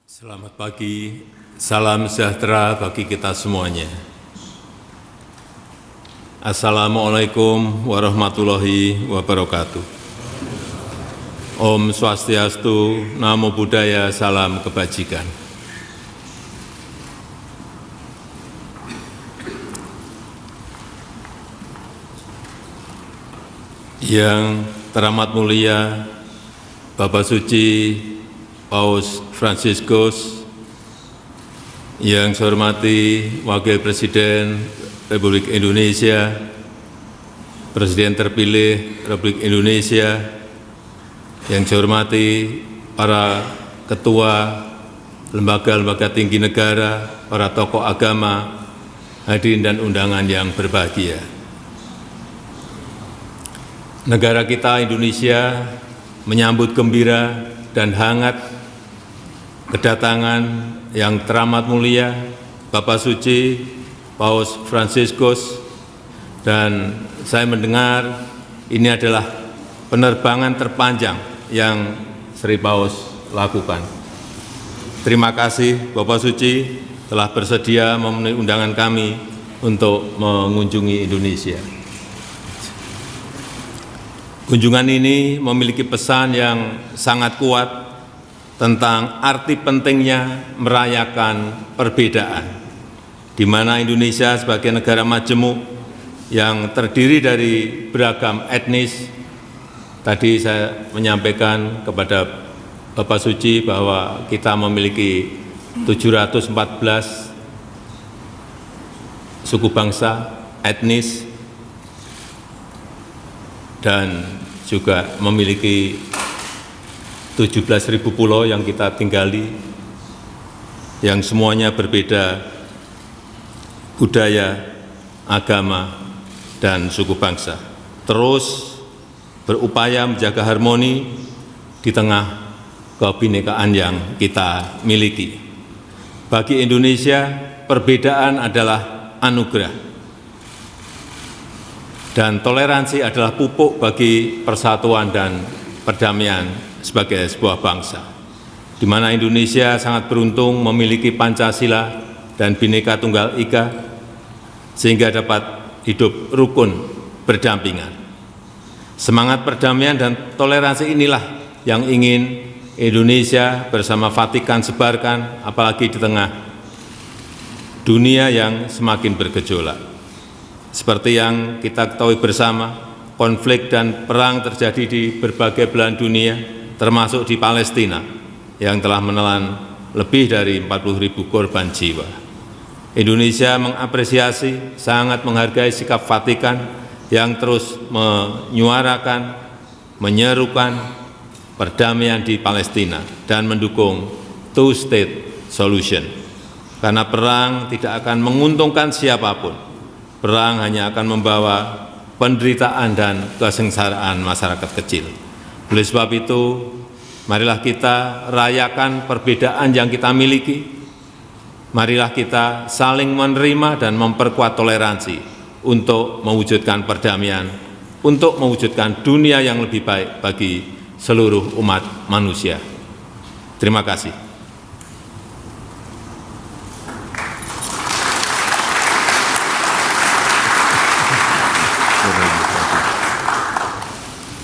Selamat pagi, salam sejahtera bagi kita semuanya. Assalamualaikum warahmatullahi wabarakatuh. Om Swastiastu, Namo Buddhaya, salam kebajikan. Yang teramat mulia Bapak Suci Paus Fransiskus, yang saya hormati Wakil Presiden Republik Indonesia, Presiden terpilih Republik Indonesia, yang saya hormati para ketua lembaga-lembaga tinggi negara, para tokoh agama, hadirin dan undangan yang berbahagia. Negara kita Indonesia menyambut gembira dan hangat kedatangan yang teramat mulia Bapak Suci Paus Fransiskus, dan saya mendengar ini adalah penerbangan terpanjang yang Sri Paus lakukan. Terima kasih Bapak Suci telah bersedia memenuhi undangan kami untuk mengunjungi Indonesia. Kunjungan ini memiliki pesan yang sangat kuat tentang arti pentingnya merayakan perbedaan, di mana Indonesia sebagai negara majemuk yang terdiri dari beragam etnis. Tadi saya menyampaikan kepada Bapak Suci bahwa kita memiliki 714 suku bangsa, etnis, dan juga memiliki 17.000 pulau yang kita tinggali, yang semuanya berbeda budaya, agama, dan suku bangsa. Terus berupaya menjaga harmoni di tengah kebinekaan yang kita miliki. Bagi Indonesia, perbedaan adalah anugerah, dan toleransi adalah pupuk bagi persatuan dan perdamaian sebagai sebuah bangsa, di mana Indonesia sangat beruntung memiliki Pancasila dan Bhinneka Tunggal Ika, sehingga dapat hidup rukun berdampingan. Semangat perdamaian dan toleransi inilah yang ingin Indonesia bersama Vatikan sebarkan, apalagi di tengah dunia yang semakin bergejolak. Seperti yang kita ketahui bersama, konflik dan perang terjadi di berbagai belahan dunia, termasuk di Palestina, yang telah menelan lebih dari 40.000 korban jiwa. Indonesia mengapresiasi, sangat menghargai sikap Vatikan yang terus menyuarakan, menyerukan perdamaian di Palestina dan mendukung two-state solution. Karena perang tidak akan menguntungkan siapapun. Perang hanya akan membawa penderitaan dan kesengsaraan masyarakat kecil. Oleh sebab itu, marilah kita rayakan perbedaan yang kita miliki. Marilah kita saling menerima dan memperkuat toleransi untuk mewujudkan perdamaian, untuk mewujudkan dunia yang lebih baik bagi seluruh umat manusia. Terima kasih.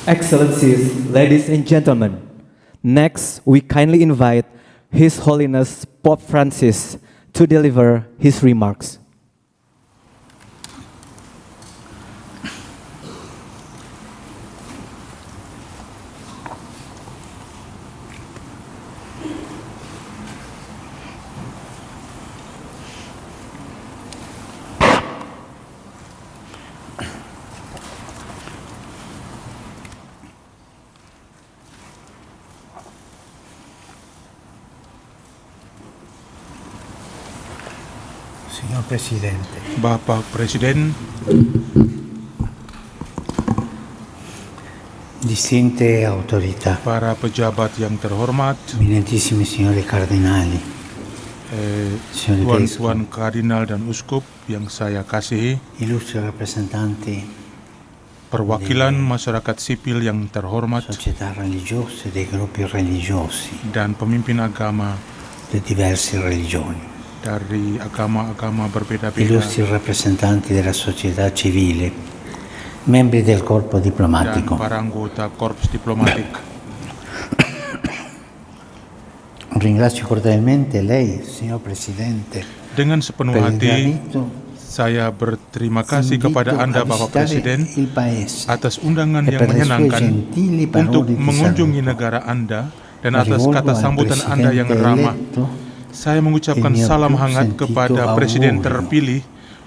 Excellencies, ladies and gentlemen, next we kindly invite His Holiness Pope Francis to deliver his remarks. Signor Presidente, Bapak Presiden, distinte autorità, para pejabat yang terhormat, eminentissimi signori cardinali, signori vescovi, tuan-tuan kardinal dan uskup yang saya kasihi, illustri rappresentanti perwakilan masyarakat sipil yang terhormat, società religiose, dei gruppi religiosi, dan pemimpin agama le diverse religioni, dari agama-agama berbeda-beda, illustri rappresentanti della società civile, membri del corpo dan diplomatico. para anggota korps diplomatik. Ringrazio cordialmente lei, signor Presidente, Dengan sepenuh per il hati, invito. saya berterima kasih kepada Anda, Bapak Presiden, il Paese atas undangan e yang per le sue menyenangkan gentili parole untuk di mengunjungi saluto. negara Anda dan La atas rivolgo kata al sambutan Anda yang Presidente ramah. eletto Saya mengucapkan il mio salam più hangat sentito kepada Presiden augurio terpilih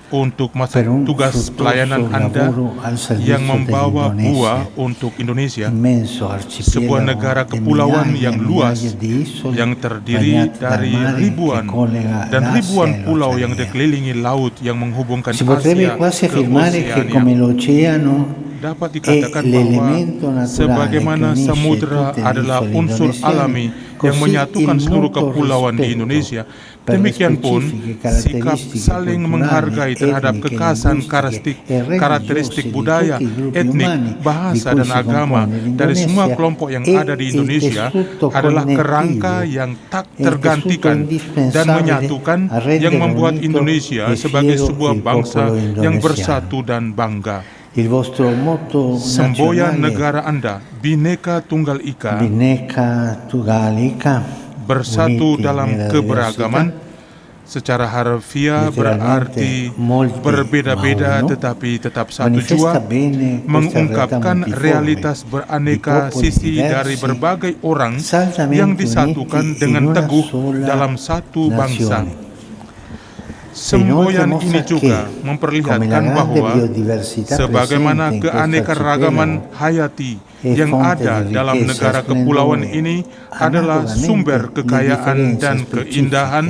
untuk masa per un tugas fruttuoso pelayanan Anda lavoro al servizio yang membawa dell'Indonesia, buah untuk Indonesia, immenso sebuah negara arcipelago di kepulauan migliaia yang e luas, migliaia di isole yang terdiri bagnate dal dari mare ribuan che collega dan l'Asia ribuan e pulau yang l'Oceania. dikelilingi laut yang menghubungkan Si potrebbe Asia quasi ke affermare che come Oceania. l'oceano Dapat è dikatakan bahwa l'elemento naturale sebagaimana che unisce samudra tutte le adalah isole unsur indonesiane, alami yang così menyatukan il seluruh mutuo kepulauan di rispetto Indonesia, per le demikian pun specifiche sikap caratteristiche saling culturali, menghargai terhadap etniche, kekhasan linguistiche e karakteristik religiose di budaya, tutti i gruppi etnik, umani di bahasa, cui dan si agama compone dari semua l'Indonesia kelompok yang e ada di il Indonesia tessuto adalah connettivo, kerangka yang tak il tergantikan tessuto indispensabile dan menyatukan a rendere yang membuat unito Indonesia e sebagai fiero sebuah il bangsa popolo yang indonesiano. bersatu dan bangga. Il vostro motto Semboyan nazionale negara Anda, Bhinneka Tunggal Ika, Bhinneka Tunggal Ika, bersatu uniti dalam nella keberagaman, secara harfiah berarti Literalmente molti, berbeda-beda ma uno, tetapi tetap satu manifesta jua, bene questa realtà mengungkapkan multiforme realitas di beraneka popoli sisi diversi, dari berbagai orang saldamente yang disatukan uniti dengan in una teguh sola dalam satu bangsa. nazione. Semboyan Inoltre ini mostra juga che, come memperlihatkan la grande bahwa biodiversità sebagaimana presente in questo keanekaragaman arcipelago hayati e yang fonte ada di dalam ricchezza negara e kepulauan splendore, ini adalah analogamente sumber le kekayaan differenze dan specifiche keindahan.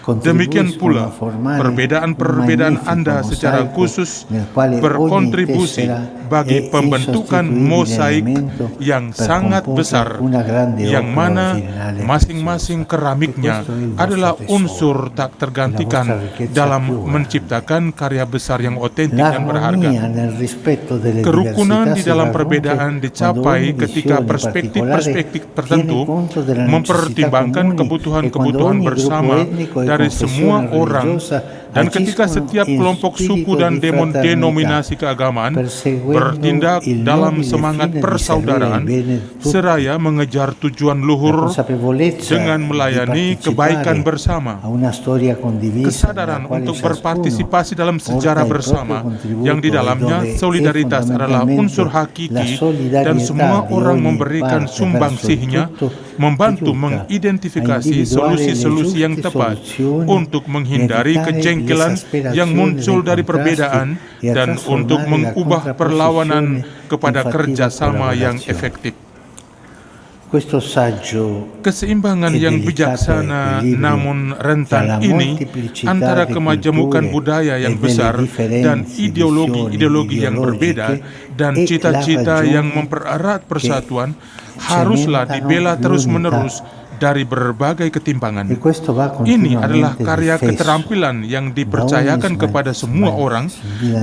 Demikian contribuiscono pula, a formare perbedaan-perbedaan un Anda magnifico secara mosaico khusus nel quale berkontribusi ogni tessera bagi è pembentukan insostituibile mosaik elemento yang per sangat comporre besar, una grande yang opera mana originale e masing-masing preziosa. keramiknya E questo è il vostro adalah tesoro, unsur tak tergantikan la vostra ricchezza dalam pura. menciptakan karya besar yang otentik dan berharga. L'armonia nel rispetto delle Kerukunan diversità di si dalam raggiunge perbedaan quando dicapai ogni ketika visione perspektif-perspektif particolare tertentu tiene conto della necessità mempertimbangkan comuni kebutuhan-kebutuhan e quando ogni bersama gruppo etnico e dari confessione semua orang, religiosa dan ketika agiscono setiap in kelompok suku spirito dan di fraternità, denominasi keagamaan perseguendo bertindak il dalam nobile semangat fine di persaudaraan servire il bene di tutti. seraya mengejar tujuan La luhur consapevolezza dengan di melayani partecipare kebaikan bersama. a una storia condivisa Kesadaran nella quale untuk ciascuno berpartisipasi dalam porta sejarah il bersama proprio contributo yang di dalamnya dove è solidaritas adalah unsur fondamentalmente la hakiki solidarietà dan semua di orang ogni memberikan parte sumbangsihnya verso il tutto membantu aiuta a mengidentifikasi individuare le solusi-solusi yang giuste tepat soluzioni untuk menghindari e evitare kejengkelan l'esasperazione yang muncul dei dari contrasti perbedaan e a dan untuk trasformare la mengubah perlawanan contrapposizione kepada in fattiva kerjasama yang collaborazione. efektif. Questo saggio Keseimbangan e yang delicato bijaksana equilibrio namun rentan tra la ini molteplicità antara di kemajemukan culture budaya yang e delle besar dan differenze ideologi-ideologi yang berbeda ideologiche dan e la cita-cita yang ragione mempererat persatuan che haruslah cementano dibela terus-menerus l'unità. dari berbagai ketimpangan. E questo va Ini adalah continuamente karya difeso keterampilan yang da dipercayakan ogni kepada semua orang,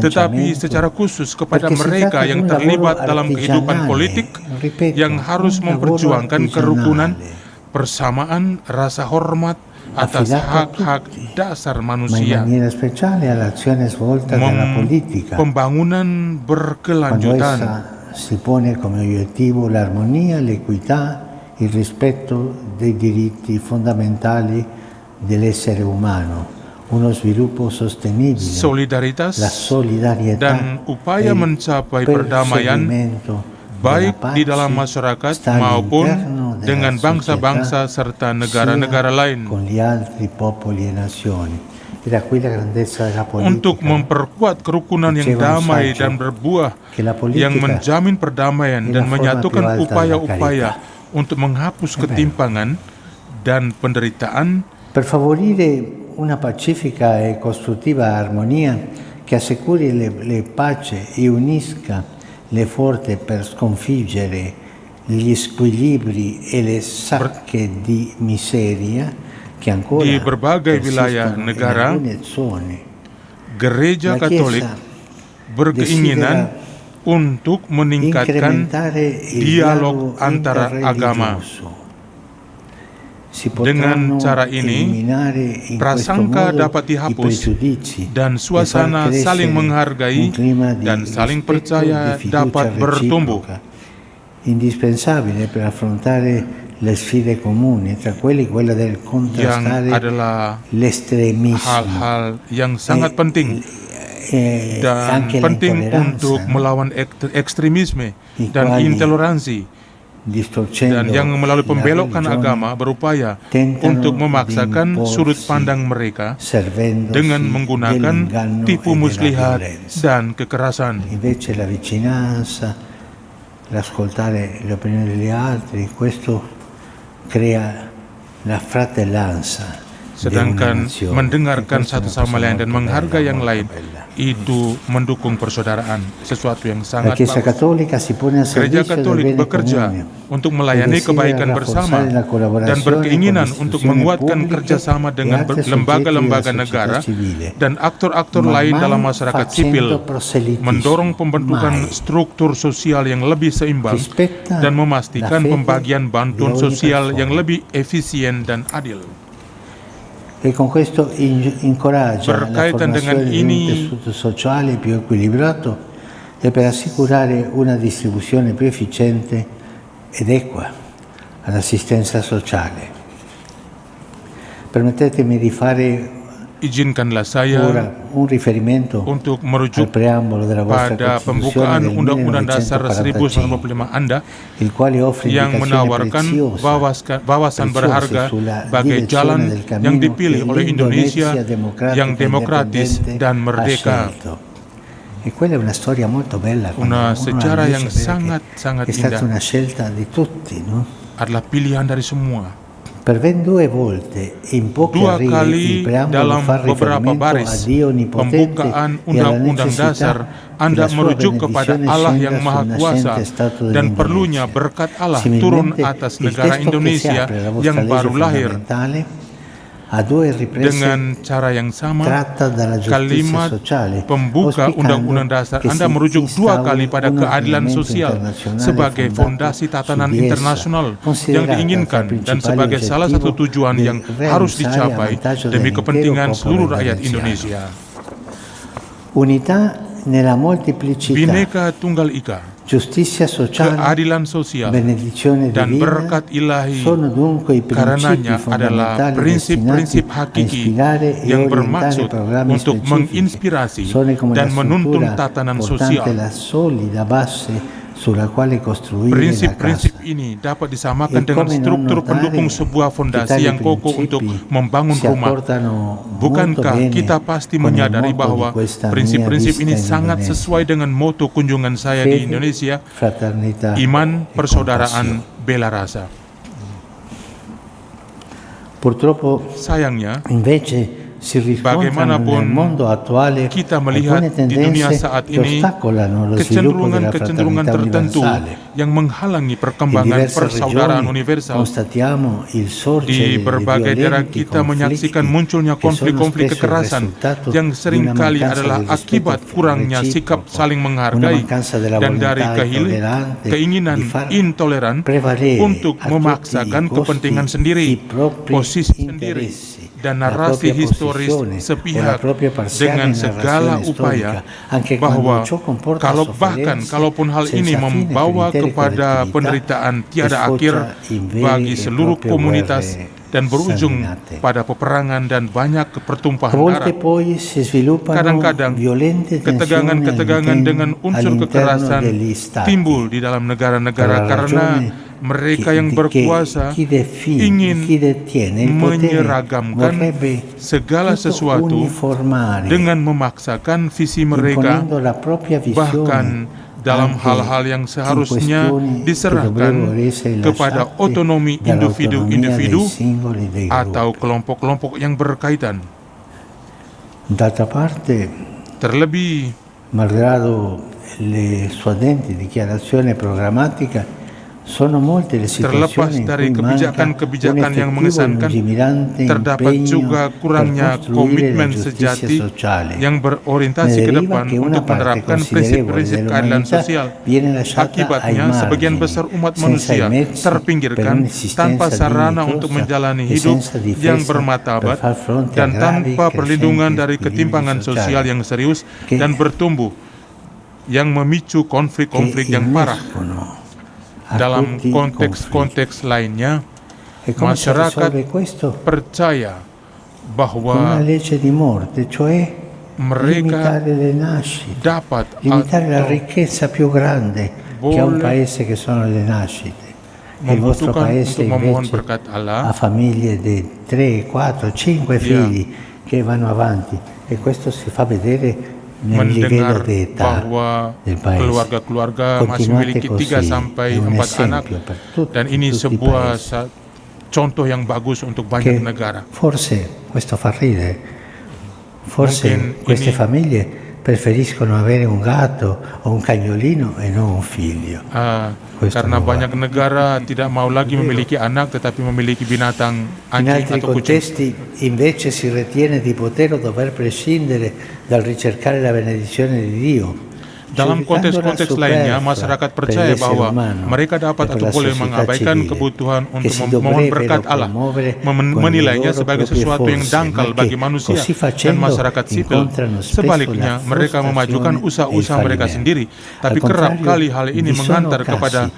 tetapi secara khusus kepada perché si mereka tratta di yang un terlibat lavoro dalam kehidupan artigianale, politik, ripeto, yang harus un lavoro memperjuangkan kerukunan, artigianale, persamaan, rasa hormat atas affidato a hak-hak tutti, dasar ma in manusia, maniera speciale all'azione svolta dalla politica, pembangunan quando berkelanjutan, essa si pone come obiettivo l'armonia, l'equità, il rispetto dei diritti fondamentali dell'essere umano, uno sviluppo sostenibile, solidaritas, la solidarietà dan upaya e il mencapai perdamaian perseguimento baik della di dalam pace masyarakat sta maupun all'interno della dengan bangsa-bangsa società, serta negara-negara sia lain, con gli altri popoli e nazioni. Era qui la grandezza della untuk politica, memperkuat kerukunan yang Diceva un damai saggio dan berbuah, che la politica yang menjamin perdamaian è dan la forma menyatukan più alta upaya-upaya della untuk menghapus ketimpangan dan penderitaan per favorire una pacifica e costruttiva armonia che assicuri le pace e unisca le forze per sconfiggere gli squilibri e le sacche di miseria che ancora di berbagai wilayah persistono in negara, alcune zone. Gereja La Katolik Chiesa berkeinginan untuk meningkatkan incrementare il dialog dialogo antara agama. interreligioso Dengan cara ini, prasangka dapat dihapus dan suasana saling menghargai dan saling percaya dapat bertumbuh. Indispensabile per affrontare le sfide comuni, tra quelli quella del Yang contrastare adalah l'estremismo hal-hal yang sangat penting dan anche penting l'intolleranza, untuk melawan ekstremisme I dan quali intoleransi, dan yang melalui pembelokan agama berupaya untuk memaksakan sudut pandang mereka dengan menggunakan tipu muslihat dan kekerasan. Invece la vicinanza, l'ascoltare le opinioni degli altri, questo crea la fratellanza. Sedangkan mendengarkan satu sama lain dan menghargai yang lain, itu mendukung persaudaraan, sesuatu yang sangat bagus. Gereja Katolik bekerja untuk melayani kebaikan bersama dan berkeinginan untuk menguatkan kerjasama dengan lembaga-lembaga negara dan aktor-aktor lain dalam masyarakat sipil, mendorong pembentukan struktur sosial yang lebih seimbang dan memastikan pembagian bantuan sosial yang lebih efisien dan adil. E con questo incoraggia la Berkaitan dengan formazione di un ini, tessuto sociale più equilibrato e per assicurare una distribuzione più efficiente ed equa all'assistenza sociale. Permettetemi di fare izinkanlah saya ora un riferimento untuk al merujuk preambolo della vostra pada Costituzione pembukaan del Undang-Undang Dasar 1945, 1945 Anda il quale offre yang indicazioni menawarkan preziose wawasan berharga bagai jalan yang dipilih oleh Indonesia yang demokratis dan merdeka. E quella è una storia molto bella. Una sejarah yang sangat-sangat è stata indah. una scelta di tutti, no? Adalah pilihan dari semua. Per ben due volte in pochi Dua arrivi kali il preambolo dalam fa beberapa riferimento a baris Dio Onnipotente pembukaan e alla Undang-Undang Dasar necessità Anda che la sua merujuk kepada benedizione Allah scenda yang sul Maha Kuasa nascente Stato dan dell'Indonesia. perlunya berkat Allah Similmente, turun atas il negara testo Indonesia che si apre alla vostra yang legge baru lahir. fondamentale a due riprese Dengan cara yang sama, tratta dalla giustizia kalimat sociale, pembuka auspicando Undang-Undang Dasar che Anda si merujuk dua kali instauri pada un keadilan ordinamento sosial internazionale sebagai fondato fondasi tatanan su di essa, internasional yang considerata diinginkan tra dan principali sebagai salah satu obiettivo tujuan del yang harus realizzare dicapai a vantaggio demi dell'intero kepentingan popolo seluruh rakyat indoneziano. Indonesia. Unità nella molteplicità, Bhinneka Tunggal Ika, giustizia sociale, keadilan sosial benedizione dan divina berkat ilahi sono dunque i principi karenanya adalah fondamentali prinsip-prinsip destinati a hakiki ispirare e yang orientare bermaksud programmi untuk specifici. menginspirasi Sono come dan la menuntun struttura tatanan portante sosial. la solida base sulla quale costruire Prinsip-prinsip la casa. ini dapat disamakan E dengan come non struktur notare pendukung sebuah che fondasi tali yang kokoh principi untuk membangun si rumah. accordano molto Bukankah bene kita pasti con il menyadari motto bahwa di questa prinsip-prinsip mia ini visita in sangat Indonesia? sesuai dengan moto kunjungan saya di Fede, Indonesia, fraternità iman, e persaudaraan, compassione. bela rasa. Purtroppo Sayangnya, invece si riscontrano nel bagaimanapun mondo attuale kita melihat alcune di dunia tendenze saat che ini ostacolano lo sviluppo della kecenderungan fraternità tertentu universale. yang menghalangi In perkembangan diverse persaudaraan regioni universal. constatiamo il sorgere Di berbagai daerah kita menyaksikan munculnya konflik-konflik kekerasan yang seringkali adalah akibat kurangnya sikap saling menghargai dan dari keinginan intoleran untuk memaksakan kepentingan sendiri, posisi sendiri, dan narasi historis sepihak dengan segala upaya bahwa kalaupun hal ini membawa kepada penderitaan tiada akhir bagi seluruh komunitas dan berujung pada peperangan dan banyak pertumpahan darah. Kadang-kadang ketegangan-ketegangan dengan unsur kekerasan timbul di dalam negara-negara karena mereka yang berkuasa ingin menyeragamkan segala sesuatu dengan memaksakan visi mereka, bahkan dalam hal-hal yang seharusnya diserahkan kepada otonomi individu-individu atau kelompok-kelompok yang berkaitan. D'altra parte, Terlebih, malgrado le suadenti dichiarazioni programmatica, Sono molte le Terlepas situazioni in dari cui manca un kebijakan-kebijakan yang effettivo mengesankan, lungimirante terdapat impegno juga per kurangnya costruire la komitmen giustizia sejati sociale. yang berorientasi Ne ke deriva depan che una untuk parte menerapkan considerevole prinsip-prinsip keadilan dell'umanità sosial. viene lasciata ai Akibatnya, sebagian margini, besar umat senza i manusia mezzi per terpinggirkan tanpa un'esistenza sarana untuk dignitosa menjalani e hidup senza difesa yang per bermartabat far fronte a dan gravi tanpa perlindungan crescenti dari squilibri ketimpangan sosial sociali yang serius che dan bertumbuh yang memicu konflik-konflik che yang parah. innescono a Dalam tutti i conflitti. konteks-konteks lainnya, E come si masyarakat risolve questo? percaya Con una bahwa legge di morte, cioè mereka limitare le nascite, dapat limitare la atau ricchezza più grande che ha un boleh paese che sono le nascite. E il vostro membutuhkan paese untuk memohon invece berkat ha Allah, famiglie di 3, 4, 5 figli che vanno avanti e questo si fa vedere nel livello mendengar di età bahwa del paese. keluarga-keluarga masih Continuate memiliki così, 3 sampai è un 4 anak, esempio per tutti, dan ini tutti i sebuah paesi. contoh yang bagus untuk Che banyak negara. forse questo fa ridere, forse Mungkin queste ini- famiglie preferiscono avere un gatto o un cagnolino e non un figlio. Questo Karena non va. banyak negara tidak mau lagi memiliki anak tetapi memiliki binatang In anjing altri atau kucing. contesti invece si ritiene di poter o dover prescindere dal ricercare la benedizione di Dio. Dalam konteks-konteks lainnya, masyarakat percaya bahwa mereka dapat atau boleh mengabaikan kebutuhan untuk memohon berkat Allah, menilainya sebagai sesuatu yang dangkal bagi manusia dan masyarakat sipil. Sebaliknya, mereka memajukan usaha-usaha mereka sendiri, tapi kerap kali hal ini mengantar kepada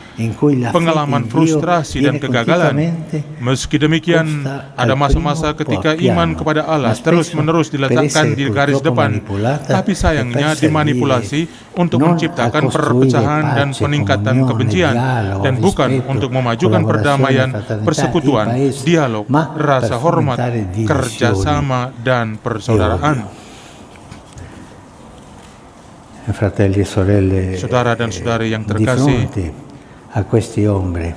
pengalaman frustrasi dan kegagalan. Meski demikian, ada masa-masa ketika iman kepada Allah terus-menerus diletakkan di garis depan, tapi sayangnya dimanipulasi untuk menciptakan perpecahan dan peningkatan kebencian, dan bukan untuk memajukan perdamaian, persekutuan, dialog, rasa hormat, kerjasama, dan persaudaraan. Fratelli e sorelle, Saudara dan saudari yang di terkasih, fronte a questi ombre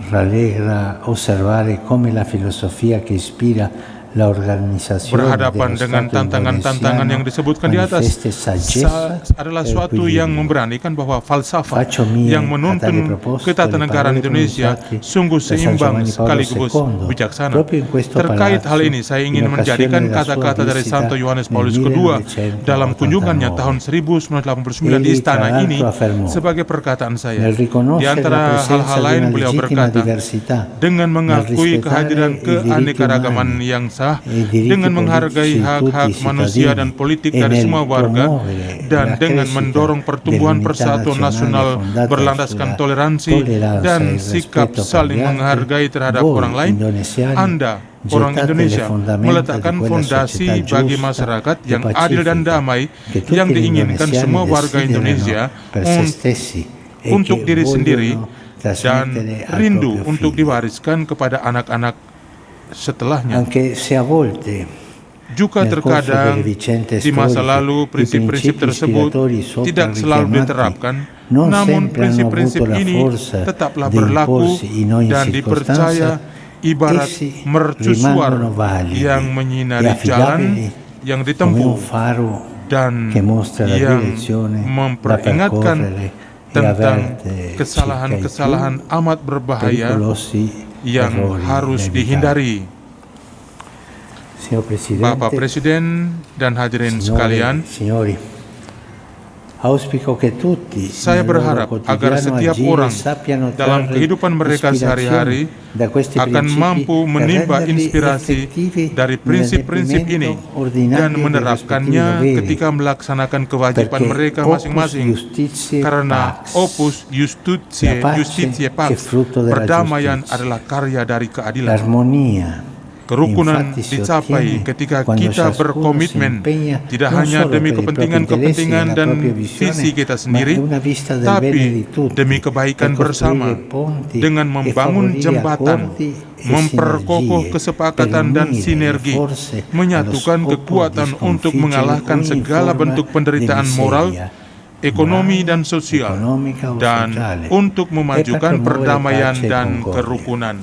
rallegra osservare come la filosofia che ispira la organizzazione berhadapan dello dengan Stato tantangan-tantangan yang indonesiano disebutkan di atas manifesta saggezza adalah e suatu yang equilibrio. memberanikan bahwa falsafah Faccio mie yang a tali menuntun proposte ketatanegaraan le parole Indonesia pronunciate sungguh da San seimbang Giovanni Paolo sekaligus II. bijaksana. Proprio in questo Terkait hal palazzo, ini, saya in ingin occasione menjadikan della sua kata-kata dari visita Santo Yohanes nel Paulus II 1989. dalam kunjungannya tahun 1989 di Egli, tra istana ini l'altro, affermò, sebagai perkataan saya. nel Di riconoscere la antara presenza hal-hal di lain una beliau legittima berkata, diversità, dengan nel mengakui rispettare kehadiran i diritti keanekaragaman umani yang sah, e i diritti dengan menghargai politici di hak-hak tutti i manusia cittadini dan politik e dari nel semua warga, promuovere dan la dengan crescita mendorong pertumbuhan dell'unità persatuan nasional fondata berlandaskan sulla toleransi tolleranza dan e sikap rispetto per saling gli altri, menghargai terhadap voi, orang lain. indonesiani, Anda, orang gettate Indonesia, le fondamenta meletakkan di quella fondasi società bagi giusta masyarakat e yang adil dan pacifica, damai che tutti yang gli diinginkan indonesiani semua warga desiderano Indonesia per se stessi e untuk che diri sendiri vogliono dan trasmettere al rindu proprio untuk figlio. diwariskan kepada anak-anak setelahnya. Anche se a volte Juga nel corso terkadang delle vicende di masa storiche, lalu i prinsip-prinsip principi tersebut ispiratori sopra tidak selalu richiamati diterapkan, non namun sempre hanno prinsip-prinsip avuto la ini forza tetaplah di berlaku imporsi in ogni dan dipercaya circostanza, ibarat essi mercusuar rimangono validi yang e menyinari jalan affidabili yang come ditempuh un faro dan che mostra la yang direzione da memperingatkan percorrere e tentang avverte kesalahan-kesalahan amat berbahaya pericolosi yang errori harus inevitabili. dihindari. Signor Presidente, Bapak Presiden dan hadirin sekalian, signori, auspico che tutti saya nel loro berharap agar quotidiano setiap agire orang sappiano dalam trarre kehidupan mereka sehari-hari ispirazione da questi akan principi mampu per menimba renderli inspirasi effettivi dari prinsip-prinsip ini nell'adempimento ordinario dan dei menerapkannya rispettivi doveri. ketika melaksanakan kewajiban Perché mereka opus masing-masing. justitiae Karena pax, opus justitiae, la pace justitiae è pax, frutto della perdamaian giustizia. adalah karya dari keadilan. l'armonia. Kerukunan Infatti si dicapai ottiene ketika quando kita ciascuno berkomitmen si impegna tidak non hanya solo demi per i propri kepentingan-kepentingan interessi e la dan propria visione, visi kita ma sendiri, è una vista del bene tapi di tutti, demi kebaikan per bersama costruire ponti dengan e membangun favorire jembatan, accordi e memperkokoh sinergie, kesepakatan per dan unire sinergi, le forze menyatukan allo scopo kekuatan di untuk sconfiggere mengalahkan ogni segala forma bentuk di penderitaan moral, miseria, ekonomi morale, dan sosial, economica o dan sociale, untuk e per memajukan promuovere perdamaian pace e dan concordia. kerukunan.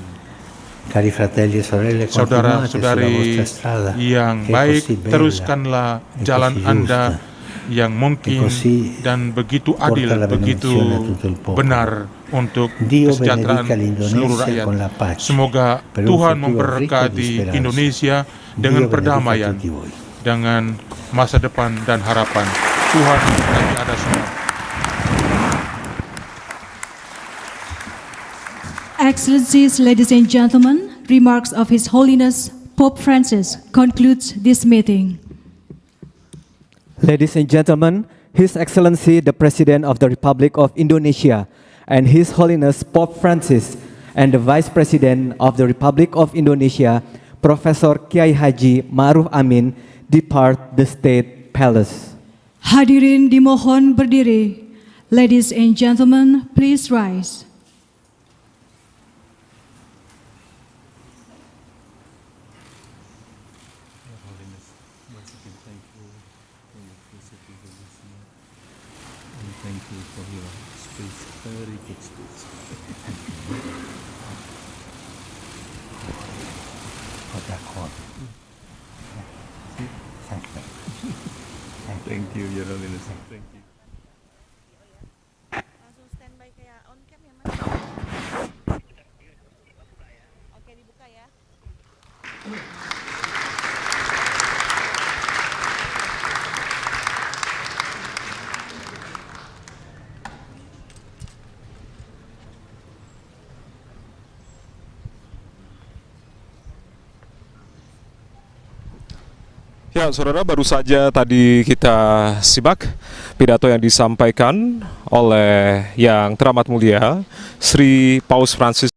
Cari fratelli e sorelle, continuate sulla Saudara-saudari vostra strada yang che è baik, così bella teruskanlah e jalan così Anda giusta, yang mungkin così dan begitu porta adil, la begitu benedizione a tutto il popolo. benar untuk Dio kesejahteraan benedica l'Indonesia seluruh rakyat. con la pace. Semoga Per un Tuhan futuro memberkati ricco di speranza. Indonesia Dio dengan benedica perdamaian, tutti voi. dengan masa depan dan harapan. Tuhan memberkati Anda semua. Excellencies, ladies and gentlemen, remarks of His Holiness Pope Francis concludes this meeting. Ladies and gentlemen, His Excellency the President of the Republic of Indonesia and His Holiness Pope Francis and the Vice President of the Republic of Indonesia, Profesor Kiai Haji Ma'ruf Amin, depart the State Palace. Hadirin dimohon berdiri. Ladies and gentlemen, please rise. Thank you for your speech, very good speech. Thank you, Your Holiness. Thank you. Langsung standby kayak on cam ya Mas? Oke, dibuka ya. Ya, saudara, baru saja tadi kita simak pidato yang disampaikan oleh Yang Teramat Mulia Sri Paus Francis